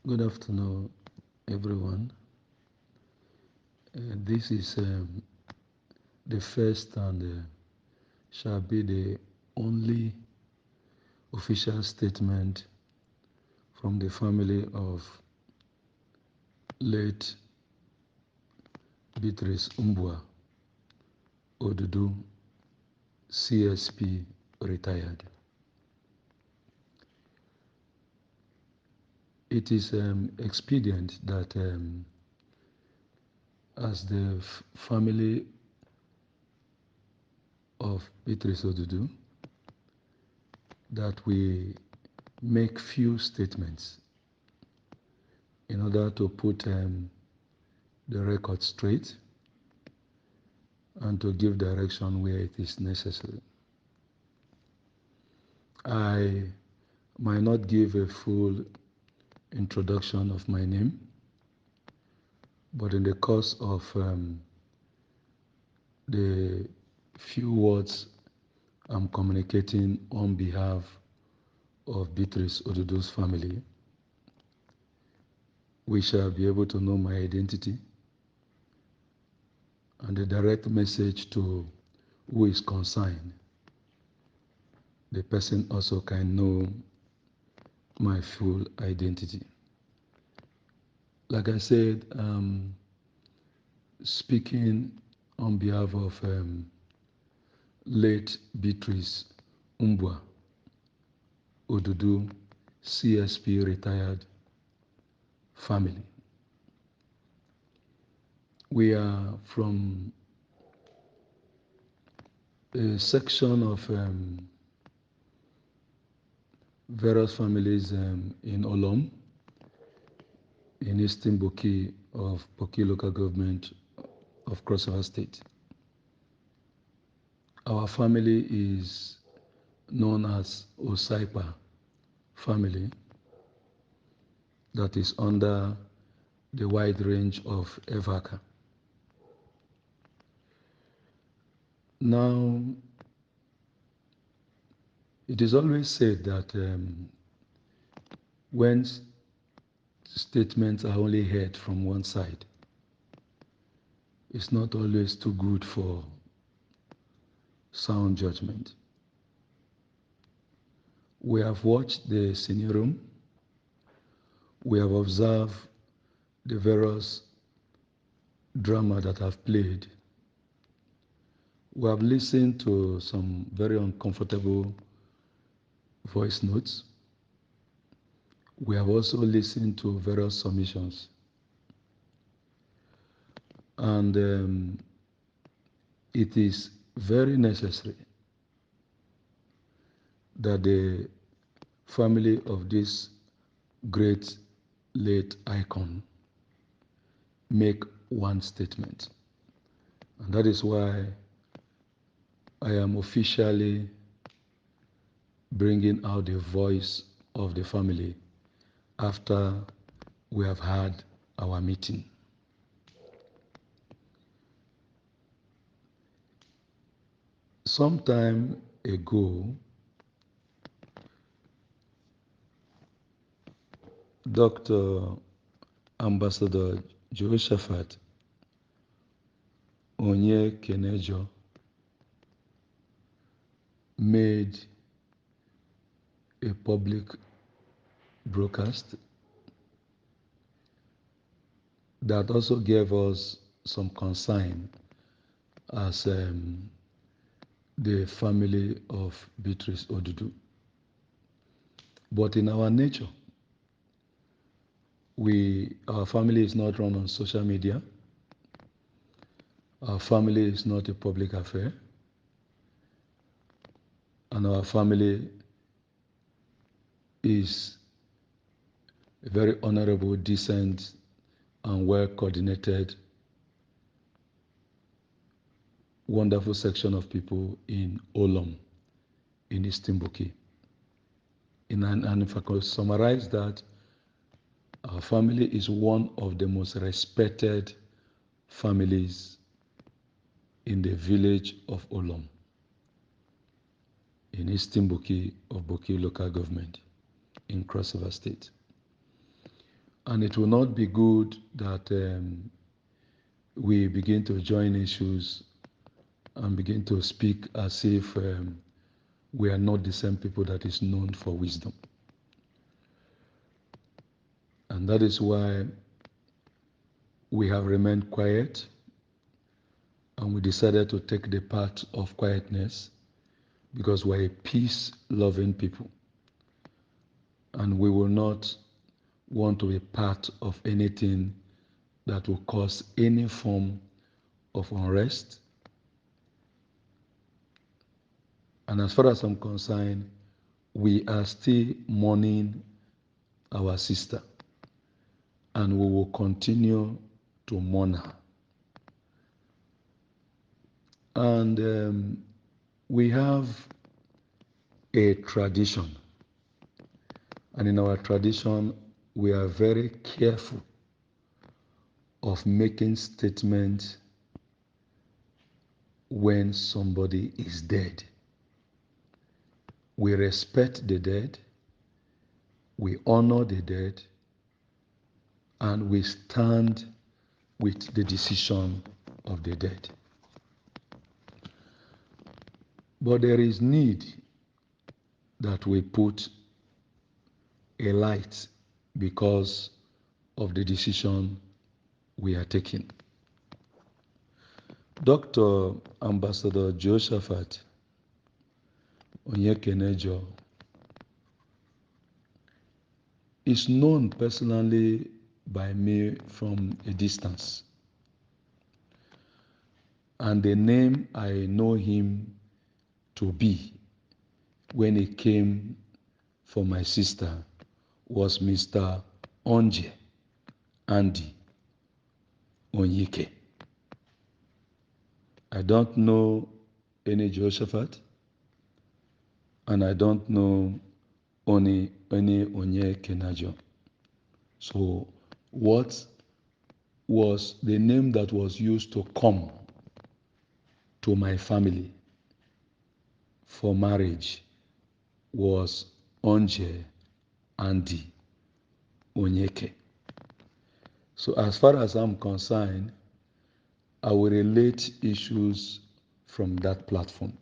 Good afternoon, everyone. This is the first and shall be the only official statement from the family of late Beatrice Mbua, Odudu, CSP, retired. It is expedient that as the family of Beatrice Odudu, that we make few statements in order to put the record straight and to give direction where it is necessary. I might not give a full introduction of my name, but in the course of the few words I'm communicating on behalf of Beatrice Odudu's family, we shall be able to know my identity and the direct message to who is concerned. The person also can know my full identity. Like I said, speaking on behalf of late Beatrice Mbua, Odudu, CSP retired family. We are from a section of various families in Olom, in Eastern Boki of Boki local government of Cross River State. Our family is known as Osaipa family, that is under the wide range of Evaka. Now, it is always said that when statements are only heard from one side, it's not always too good for sound judgment. We have watched the senior room. We have observed the various drama that have played. We have listened to some very uncomfortable voice notes. We have also listened to various submissions. And it is very necessary that the family of this great late icon make one statement. And that is why I am officially bringing out the voice of the family after we have had our meeting. Some time ago, Dr. Ambassador Jehoshaphat Onye Kenejo made a public broadcast that also gave us some concern as the family of Beatrice Odudu. But in our nature, our family is not run on social media. Our family is not a public affair. And our family is a very honorable, decent, and well-coordinated, wonderful section of people in Olom, in Eastern Boki. And if I could summarize that, our family is one of the most respected families in the village of Olom, in Eastern Boki of Boki local government in Cross River State. And it will not be good that we begin to join issues and begin to speak as if we are not the same people that is known for wisdom. And that is why we have remained quiet, and we decided to take the path of quietness because we're a peace-loving people. And we will not want to be part of anything that will cause any form of unrest. And as far as I'm concerned, we are still mourning our sister, and we will continue to mourn her. And we have a tradition, and in our tradition, we are very careful of making statements when somebody is dead. We respect the dead, we honor the dead, and we stand with the decision of the dead. But there is need that we put a light because of the decision we are taking. Dr. Ambassador Josephat Onyekenejo is known personally by me from a distance. And the name I know him to be when he came for my sister was Mr. Onje Andy Onyike. I don't know any Josephat, and I don't know any Onyekenejo. So what was the name that was used to come to my family for marriage was Onje Andy Onyeke. So as far as I'm concerned, I will relate issues from that platform.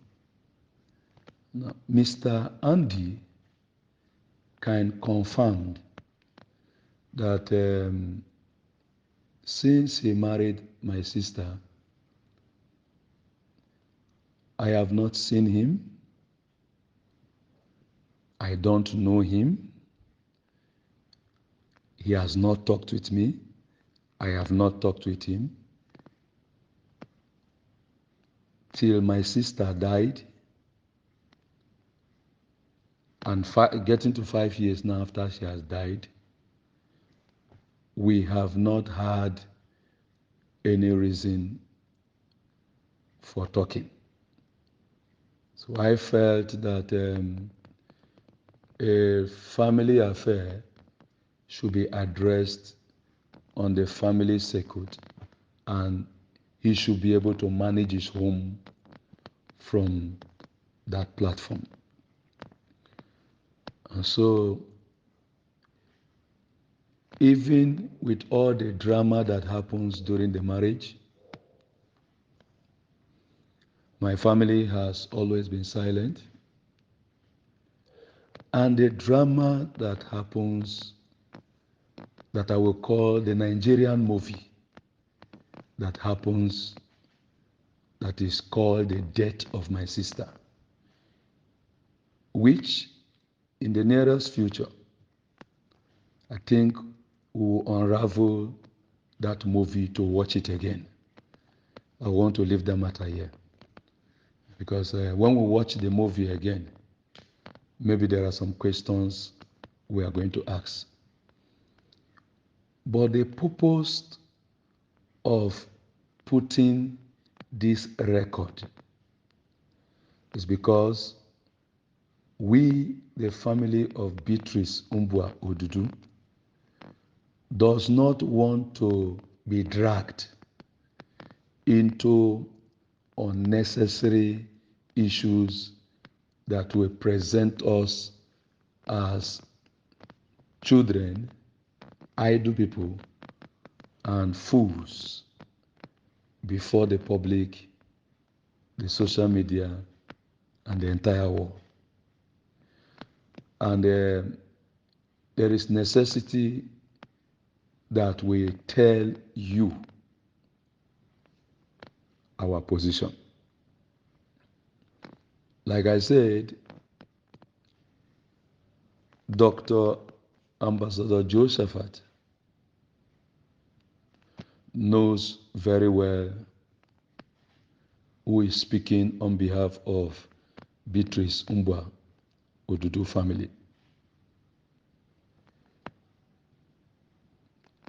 Now, Mr. Andy can confirm that since he married my sister, I have not seen him. I don't know him. He has not talked with me. I have not talked with him. Till my sister died, and getting to 5 years now after she has died, we have not had any reason for talking. So I felt that a family affair should be addressed on the family circuit, and he should be able to manage his home from that platform. And so, even with all the drama that happens during the marriage, my family has always been silent. And the drama that happens, that I will call the Nigerian movie, that happens, that is called the death of my sister, which in the nearest future, I think we will unravel that movie to watch it again. I want to leave that matter here. Because when we watch the movie again, maybe there are some questions we are going to ask. But the purpose of putting this record is because we, the family of Beatrice Mbua Odudu, does not want to be dragged into unnecessary issues that will present us as children idle people and fools before the public, the social media, and the entire world. And there is necessity that we tell you our position. Like I said, Dr. Ambassador Josephat knows very well who is speaking on behalf of Beatrice Mbua, Odudu family.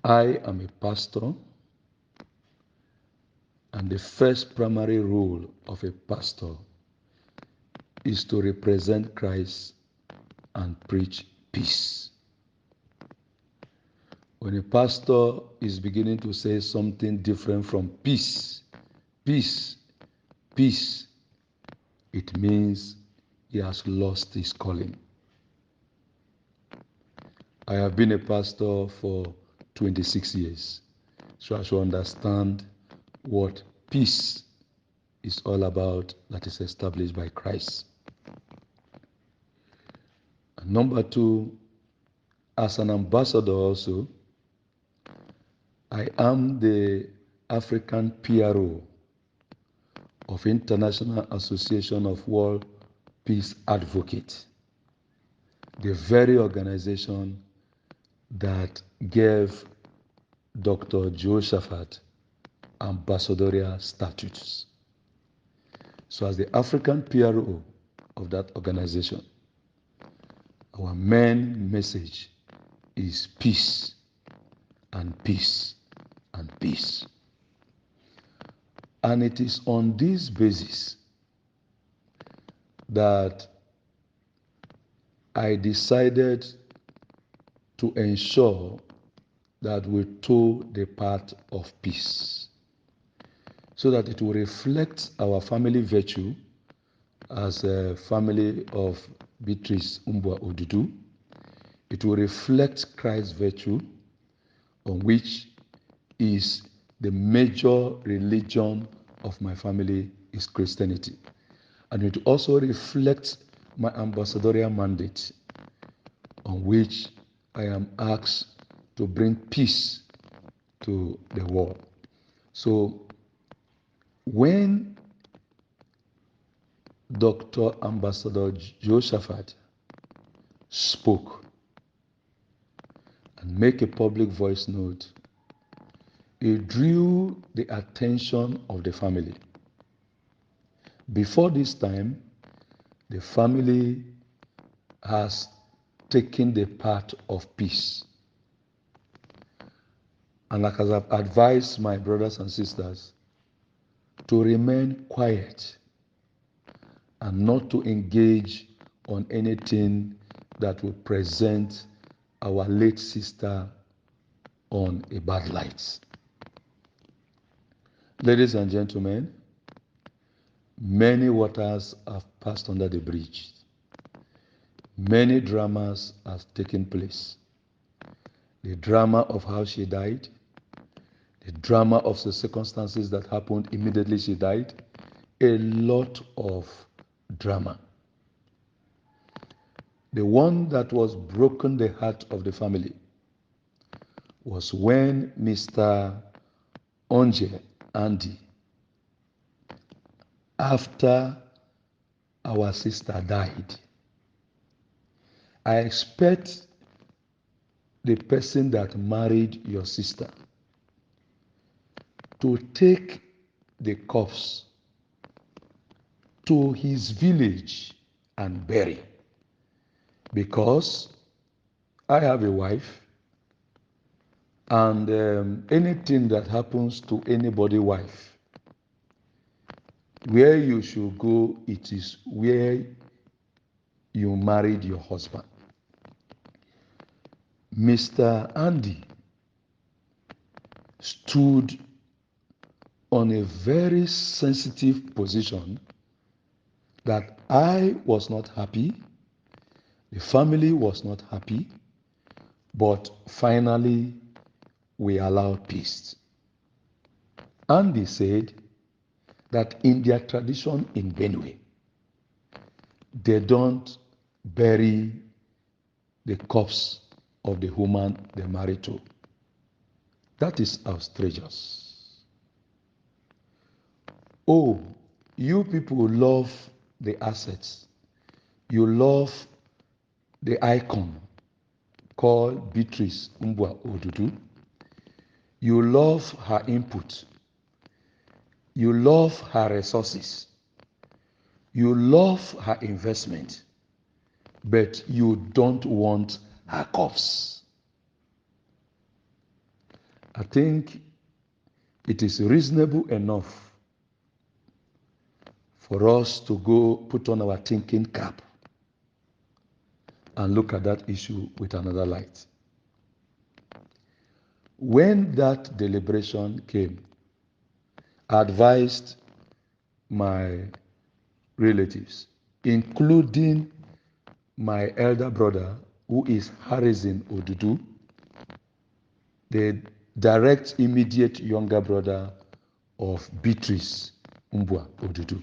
I am a pastor, and the first primary role of a pastor is to represent Christ and preach peace. When a pastor is beginning to say something different from peace, peace, peace, it means he has lost his calling. I have been a pastor for 26 years, so I should understand what peace is all about that is established by Christ. And number two, as an ambassador also, I am the African PRO of International Association of World Peace Advocates, the very organization that gave Dr. Josephat ambassadorial status. So as the African PRO of that organization, our main message is peace and peace and peace. And it is on this basis that I decided to ensure that we toe the path of peace, so that it will reflect our family virtue as a family of Beatrice Mbua Odudu. It will reflect Christ's virtue, on which is the major religion of my family is Christianity. And it also reflects my ambassadorial mandate, on which I am asked to bring peace to the world. So when Dr. Ambassador Josephat spoke and make a public voice note, it drew the attention of the family. Before this time, the family has taken the path of peace. And like as I've advised my brothers and sisters to remain quiet and not to engage on anything that will present our late sister on a bad light. Ladies and gentlemen, many waters have passed under the bridge. Many dramas have taken place. The drama of how she died, the drama of the circumstances that happened immediately she died, a lot of drama. The one that was broken the heart of the family was when Mr. Onje Andy, after our sister died, I expect the person that married your sister to take the corpse to his village and bury. Because I have a wife, and anything that happens to anybody's wife, where you should go, it is where you married your husband. Mr. Andy stood on a very sensitive position that I was not happy, the family was not happy, but finally we allow peace. Andy said that in their tradition in Benue, they don't bury the corpse of the woman they married to. That is outrageous. Oh, you people love the assets. You love the icon called Beatrice Mbua Odudu. You love her input. You love her resources. You love her investment. But you don't want her corpse. I think it is reasonable enough for us to go put on our thinking cap and look at that issue with another light. When that deliberation came, I advised my relatives, including my elder brother, who is Harrison Odudu, the direct immediate younger brother of Beatrice Mbua Odudu.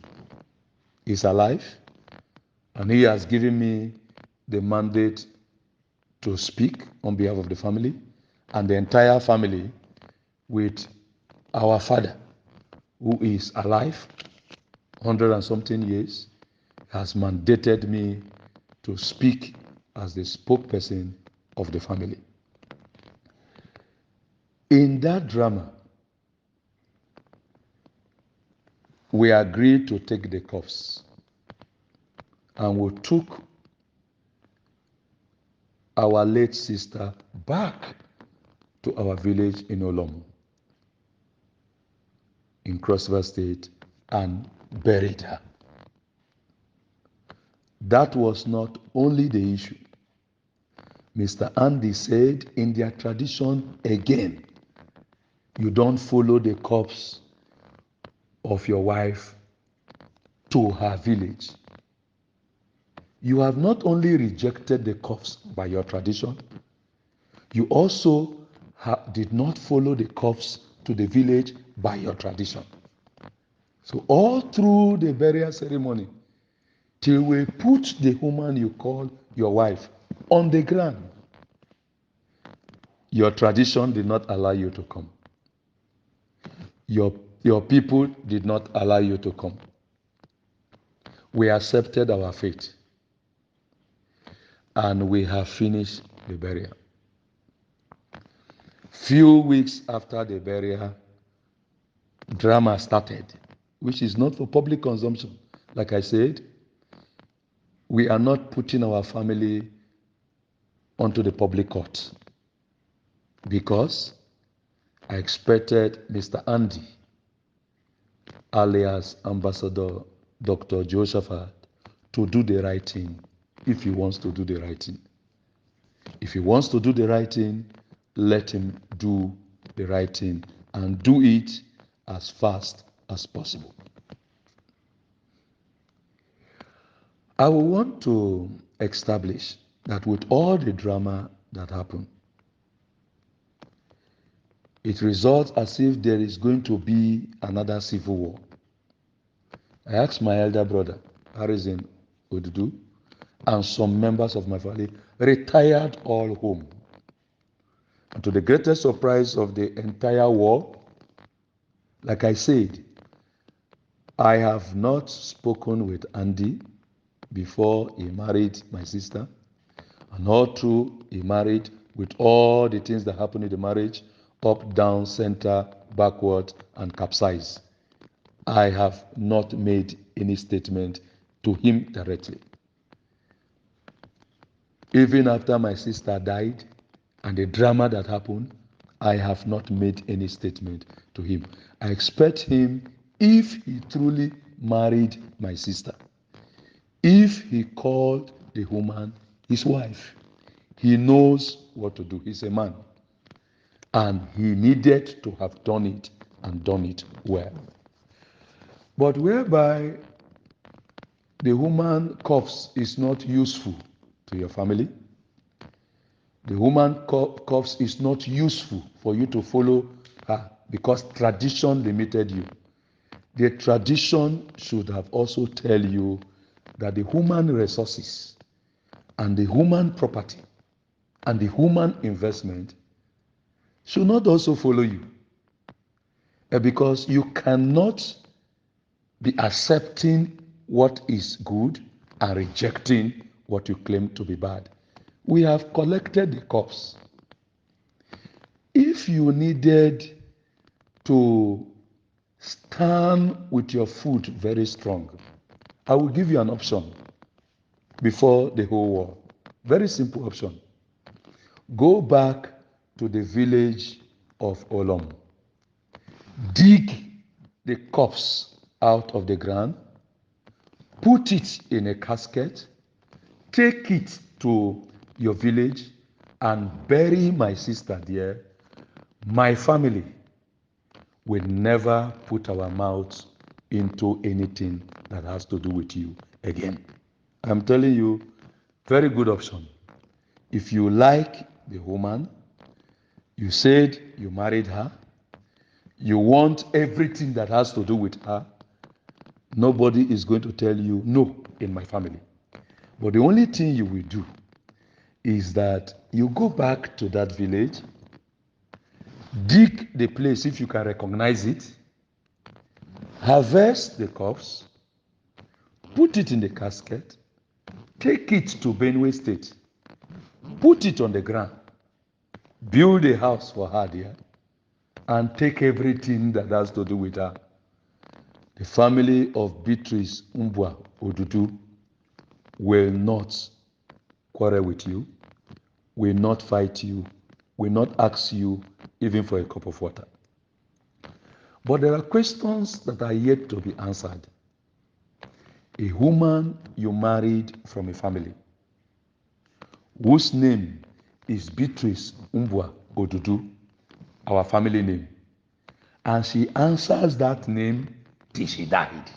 He's alive, and he has given me the mandate to speak on behalf of the family and the entire family, with our father, who is alive, 100 and something years, has mandated me to speak as the spokesperson of the family. In that drama, we agreed to take the corpse, and we took our late sister back to our village in Olomu, in Cross River State, and buried her. That was not only the issue. Mr. Andy said, in their tradition, again, you don't follow the corpse of your wife to her village. You have not only rejected the corpse by your tradition, you also did not follow the corpse to the village by your tradition. So all through the burial ceremony, till we put the woman you call your wife on the ground, your tradition did not allow you to come. Your people did not allow you to come. We accepted our fate, and we have finished the burial. Few weeks after the burial, drama started, which is not for public consumption. Like I said, we are not putting our family onto the public court, because I expected Mr. Andy, alias Ambassador Dr. Josephat, to do the right thing if he wants to do the right thing. If he wants to do the right thing, let him do the right thing, and do it as fast as possible. I will want to establish that with all the drama that happened, it results as if there is going to be another civil war. I asked my elder brother, Harrison Odudu, and some members of my family, retired all home. And to the greatest surprise of the entire war, like I said, I have not spoken with Andy before he married my sister, and all through he married, with all the things that happened in the marriage, up, down, center, backward, and capsize. I have not made any statement to him directly. Even after my sister died and the drama that happened, I have not made any statement to him. I expect him, if he truly married my sister, if he called the woman his wife, he knows what to do. He's a man. And he needed to have done it, and done it well. But whereby the woman corpse is not useful to your family, The woman corpse is not useful for you to follow her because tradition limited you. The tradition should have also tell you that the human resources and the human property and the human investment should not also follow you. Because you cannot be accepting what is good and rejecting what you claim to be bad. We have collected the corpse. If you needed to stand with your foot very strong, I will give you an option before the whole war. Very simple option. Go back to the village of Olom. Dig the corpse out of the ground, put it in a casket, take it to your village and bury my sister there. My family will never put our mouth into anything that has to do with you again. I'm telling you, very good option. If you like the woman, you said you married her, you want everything that has to do with her, nobody is going to tell you no in my family. But the only thing you will do is that you go back to that village, dig the place if you can recognize it, harvest the corpse, put it in the casket, take it to Benue State, put it on the ground, build a house for her there, and take everything that has to do with her. The family of Beatrice Mbua Odudu will not quarrel with you, will not fight you, will not ask you even for a cup of water. But there are questions that are yet to be answered. A woman you married from a family whose name is Beatrice Mbua Odudu, our family name, and she answers that name till she died.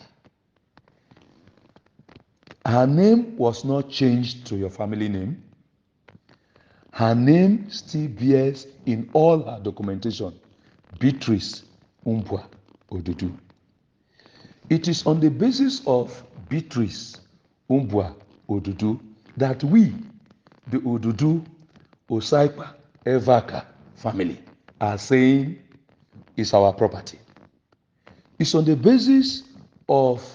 Her name was not changed to your family name. Her name still bears in all her documentation Beatrice Mbua Odudu. It is on the basis of Beatrice Mbua Odudu that we, the Odudu Osaipa Evaka family, are saying is our property. It's on the basis of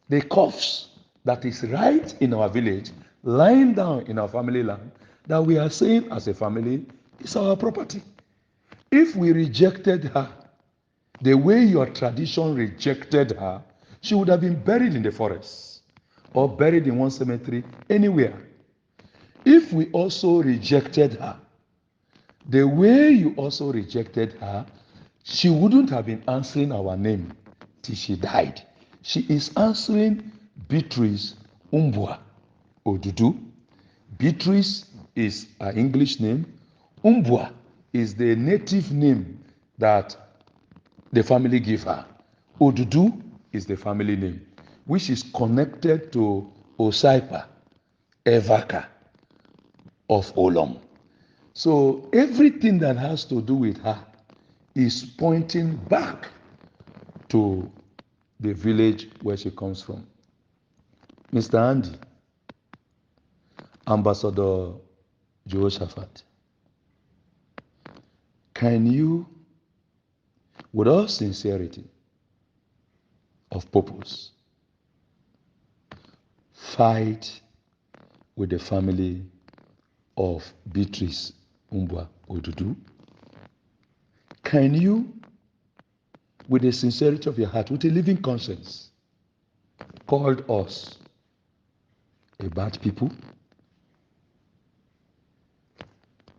the corpse that is right in our village, lying down in our family land, that we are saying as a family is our property. If we rejected her the way your tradition rejected her, she would have been buried in the forest or buried in one cemetery anywhere. If we also rejected her the way you also rejected her, she wouldn't have been answering our name till she died. She is answering Beatrice Mbua Odudu. Beatrice is her English name. Mbua is the native name that the family gave her. Odudu is the family name, which is connected to Osaipa Evaka of Olom. So everything that has to do with her is pointing back to the village where she comes from. Mr. Andy, Ambassador Jehoshaphat, can you, with all sincerity of purpose, fight with the family of Beatrice Mbua Odudu? Can you, with the sincerity of your heart, with a living conscience, call us a bad people?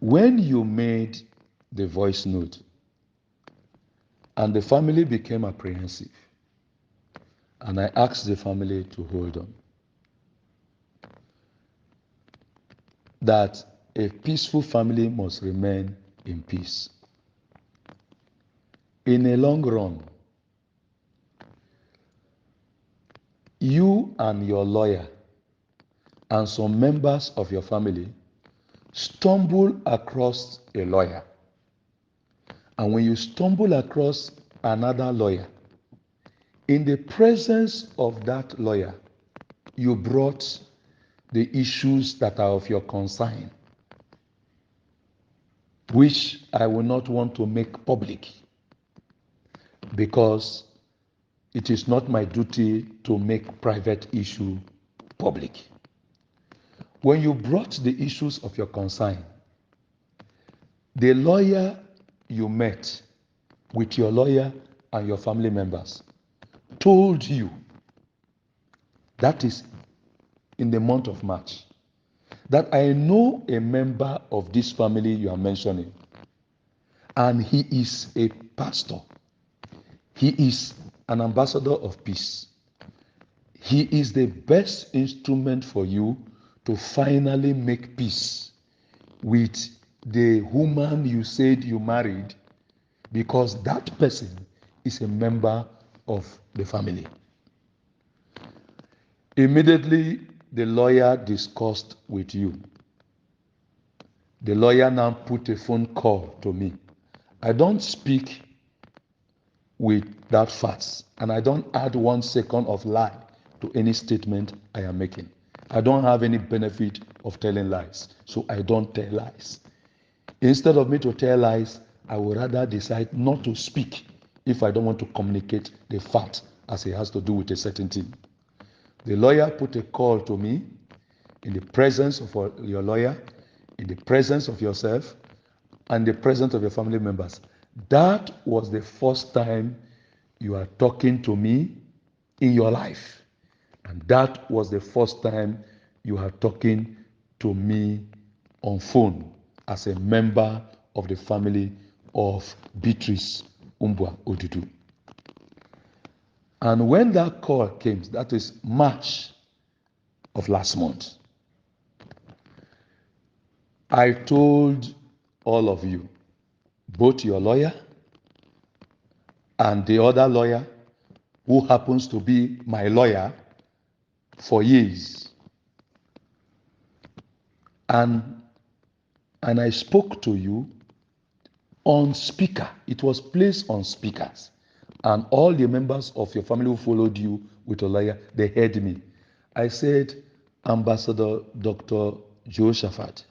When you made the voice note and the family became apprehensive, and I asked the family to hold on, that a peaceful family must remain in peace. In a long run, you and your lawyer and some members of your family stumble across a lawyer. And when you stumble across another lawyer, in the presence of that lawyer, you brought the issues that are of your concern, which I will not want to make public because it is not my duty to make private issue public. When you brought the issues of your concern, the lawyer you met with your lawyer and your family members told you, that is in the month of March, that I know a member of this family you are mentioning, and he is a pastor. He is an ambassador of peace. He is the best instrument for you to finally make peace with the woman you said you married, because that person is a member of the family. Immediately, the lawyer discussed with you. The lawyer now put a phone call to me. I don't speak with that fast, and I don't add 1 second of lie to any statement I am making. I don't have any benefit of telling lies, so I don't tell lies. Instead of me to tell lies, I would rather decide not to speak if I don't want to communicate the fact as it has to do with a certain thing. The lawyer put a call to me in the presence of your lawyer, in the presence of yourself, and the presence of your family members. That was the first time you are talking to me in your life. And that was the first time you are talking to me on phone as a member of the family of Beatrice Mbua Odudu. And when that call came, that is March of last month, I told all of you, both your lawyer and the other lawyer, who happens to be my lawyer for years, and I spoke to you on speaker. It was placed on speakers, and all the members of your family who followed you with a lawyer, they heard me. I said, Ambassador Dr. Jehoshaphat,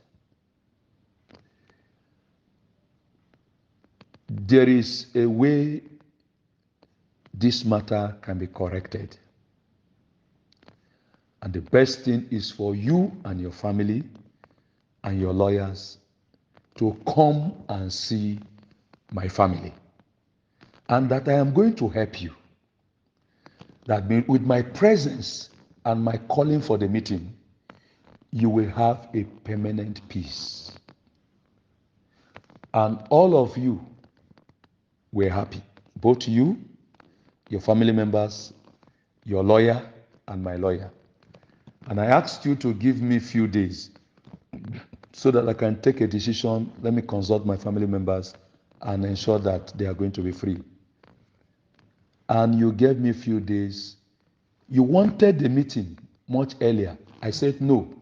there is a way this matter can be corrected. And the best thing is for you and your family and your lawyers to come and see my family. And that I am going to help you. That with my presence and my calling for the meeting, you will have a permanent peace. And all of you were happy. Both you, your family members, your lawyer, and my lawyer. And I asked you to give me a few days so that I can take a decision. Let me consult my family members and ensure that they are going to be free. And you gave me a few days. You wanted the meeting much earlier. I said no.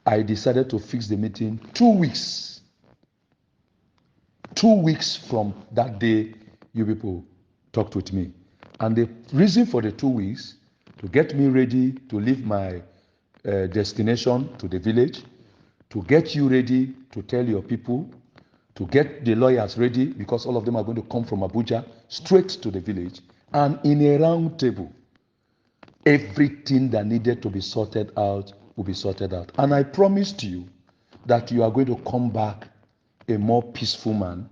I decided to fix the meeting 2 weeks. 2 weeks from that day you people talked with me. And the reason for the 2 weeks, to get me ready to leave my destination to the village, to get you ready to tell your people, to get the lawyers ready, because all of them are going to come from Abuja straight to the village, and in a round table, everything that needed to be sorted out will be sorted out. And I promised you that you are going to come back a more peaceful man,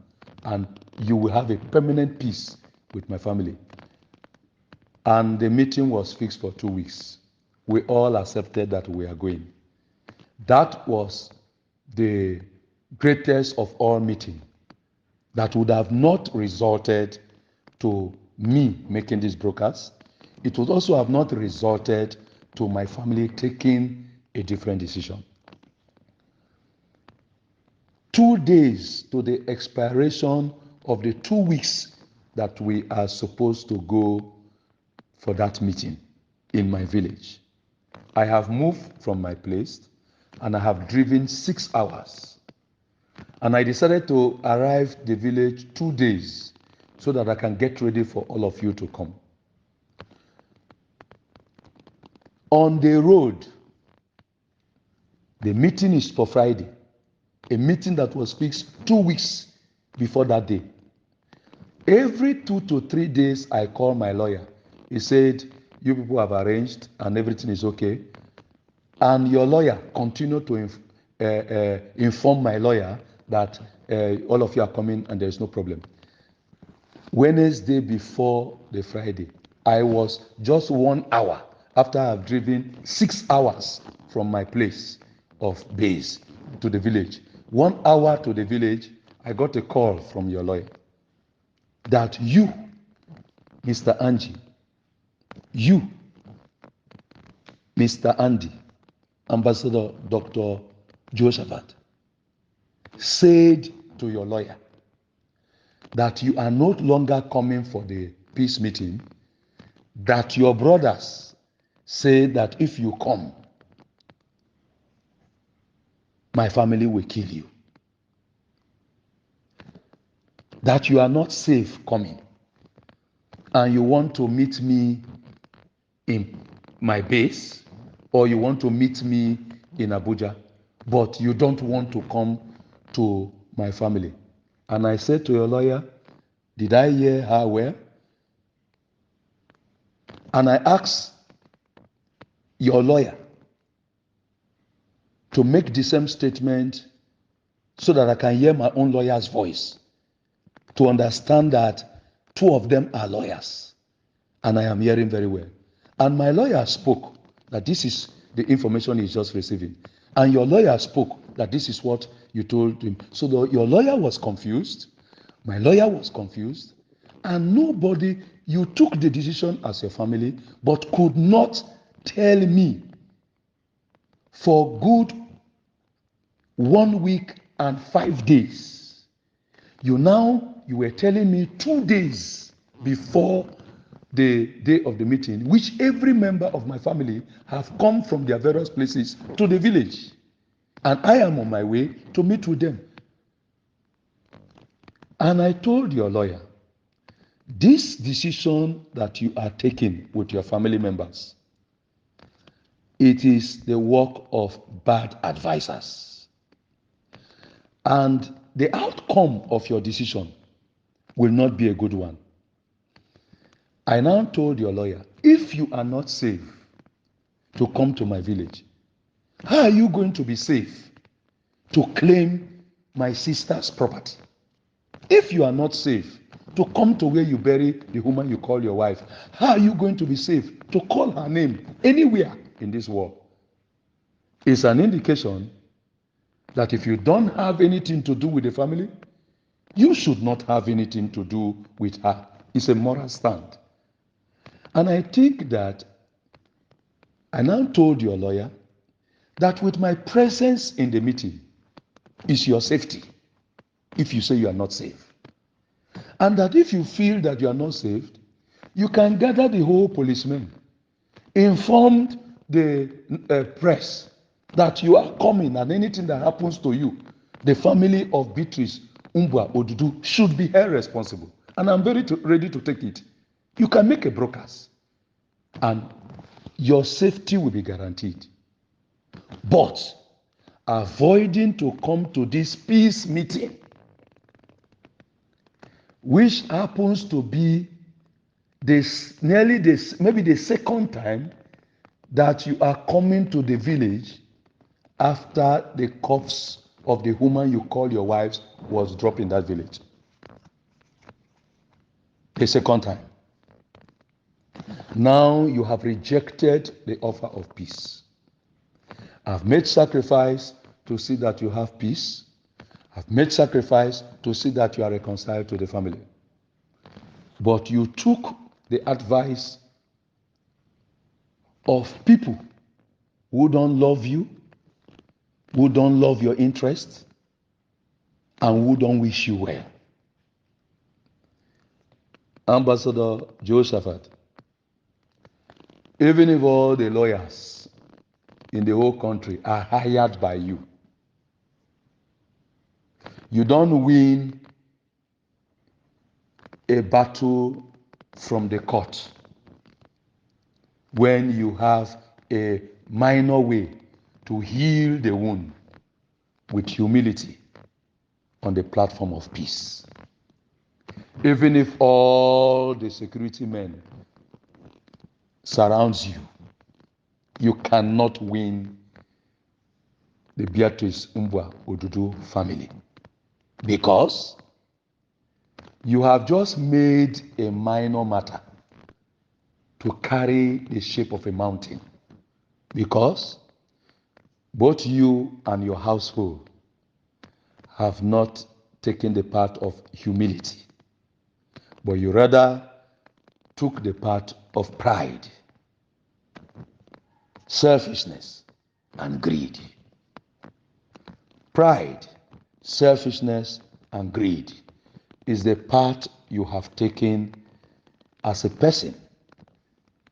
and you will have a permanent peace with my family. And the meeting was fixed for 2 weeks. We all accepted that we are going. That was the greatest of all meetings that would have not resulted to me making this broadcast. It would also have not resulted to my family taking a different decision. 2 days to the expiration of the 2 weeks that we are supposed to go for that meeting in my village, I have moved from my place. and I have driven 6 hours. And I decided to arrive the village 2 days so that I can get ready for all of you to come. On the road, the meeting is for Friday, a meeting that was fixed 2 weeks before that day. Every 2 to 3 days, I call my lawyer. He said, you people have arranged and everything is okay. And your lawyer continued to inform my lawyer that all of you are coming and there's no problem. Wednesday before the Friday, I was just 1 hour after I've driven 6 hours from my place of base to the village. 1 hour to the village, I got a call from your lawyer that you, Mr. Angie, you, Mr. Andy, Ambassador Dr. Josephat, said to your lawyer that you are no longer coming for the peace meeting, that your brothers say that if you come, my family will kill you. That you are not safe coming. And you want to meet me in my base, or you want to meet me in Abuja, but you don't want to come to my family. And I said to your lawyer, did I hear her well? And I asked your lawyer to make the same statement so that I can hear my own lawyer's voice, to understand that 2 of them are lawyers and I am hearing very well. And my lawyer spoke that this is the information he's just receiving. And your lawyer spoke that this is what you told him. So your lawyer was confused, my lawyer was confused, and nobody, you took the decision as your family, but could not tell me for good 1 week and 5 days. You were telling me 2 days before the day of the meeting, which every member of my family have come from their various places to the village. And I am on my way to meet with them. And I told your lawyer, this decision that you are taking with your family members, it is the work of bad advisors. And the outcome of your decision will not be a good one. I now told your lawyer, if you are not safe to come to my village, how are you going to be safe to claim my sister's property? If you are not safe to come to where you bury the woman you call your wife, how are you going to be safe to call her name anywhere in this world? It's an indication that if you don't have anything to do with the family, you should not have anything to do with her. It's a moral stand. And I think that I now told your lawyer that with my presence in the meeting is your safety if you say you are not safe. And that if you feel that you are not safe, you can gather the whole policemen, inform the press that you are coming, and anything that happens to you, the family of Beatrice, Mbua, Odudu should be held responsible. And I'm very ready to take it. You can make a broadcast and your safety will be guaranteed. But avoiding to come to this peace meeting, which happens to be maybe the second time that you are coming to the village after the corpse of the woman you call your wives was dropped in that village. The second time. Now you have rejected the offer of peace. I've made sacrifice to see that you have peace. I've made sacrifice to see that you are reconciled to the family. But you took the advice of people who don't love you, who don't love your interests, and who don't wish you well. Ambassador Josephat, even if all the lawyers in the whole country are hired by you. You don't win a battle from the court when you have a minor way to heal the wound with humility on the platform of peace. Even if all the security men surrounds you, you cannot win the Beatrice Mbua Odudu family, because you have just made a minor matter to carry the shape of a mountain, because both you and your household have not taken the path of humility, but you rather took the path of pride, selfishness, and greed. Pride, selfishness, and greed is the path you have taken as a person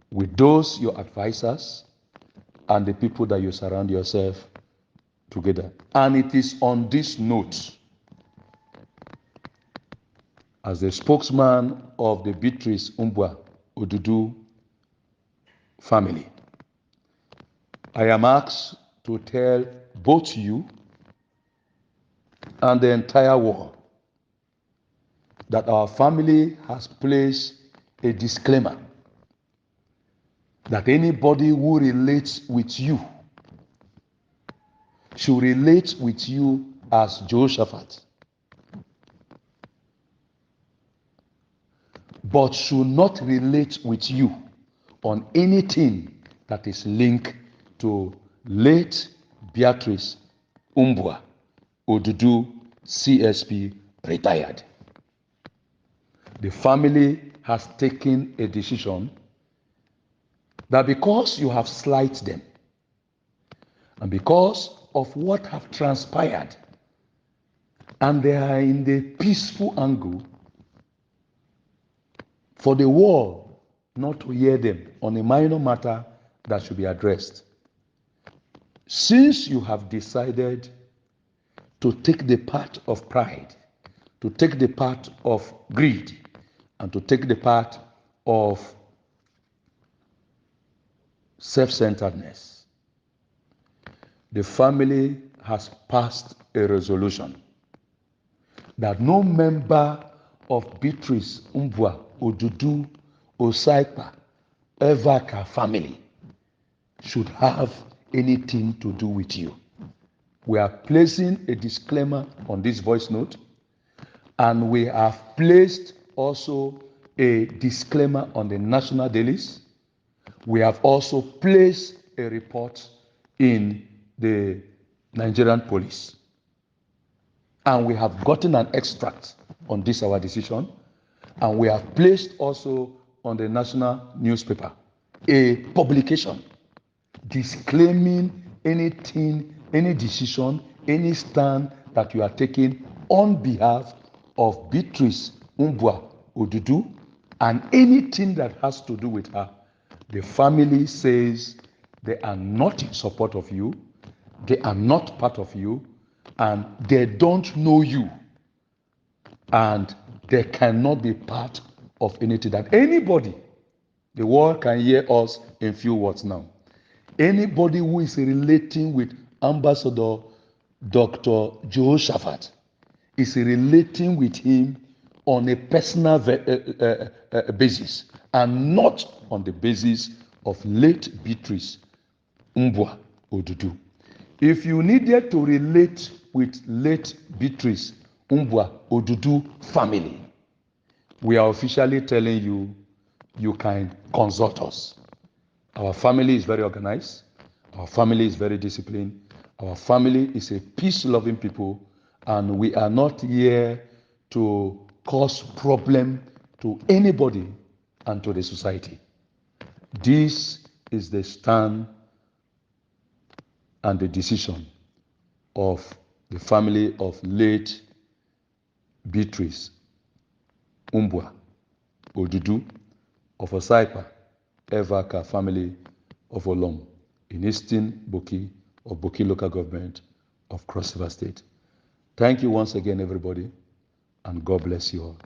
with those your advisors and the people that you surround yourself together. And it is on this note, as the spokesman of the Beatrice Mbua Odudu family, I am asked to tell both you and the entire world that our family has placed a disclaimer that anybody who relates with you should relate with you as Jehoshaphat, but should not relate with you on anything that is linked to late Beatrice Mbua Odudu, CSP, retired. The family has taken a decision that because you have slighted them and because of what have transpired, and they are in the peaceful angle for the world not to hear them on a minor matter that should be addressed. Since you have decided to take the path of pride, to take the path of greed, and to take the path of self-centeredness, the family has passed a resolution that no member of Beatrice Mbua Odudu Osaipa Evaka family should have anything to do with you. We are placing a disclaimer on this voice note, and we have placed also a disclaimer on the national dailies. We have also placed a report in the Nigerian police. And we have gotten an extract on this our decision, and we have placed also on the national newspaper a publication disclaiming anything, any decision, any stand that you are taking on behalf of Beatrice Mbua Odudu and anything that has to do with her. The family says they are not in support of you, they are not part of you, and they don't know you, and they cannot be part of anything that anybody, the world can hear us in few words now. Anybody who is relating with Ambassador Dr. Jehoshaphat is relating with him on a personal basis and not on the basis of late Beatrice Mbua Odudu. If you needed to relate with late Beatrice Mbua Odudu family, we are officially telling you, you can consult us. Our family is very organized. Our family is very disciplined. Our family is a peace-loving people, and we are not here to cause problem to anybody and to the society. This is the stand and the decision of the family of late Beatrice Mbua Odudu of Osaipa Evaka family of Olom. in Eastern Boki or Boki local government of Cross River State. Thank you once again, everybody, and God bless you all.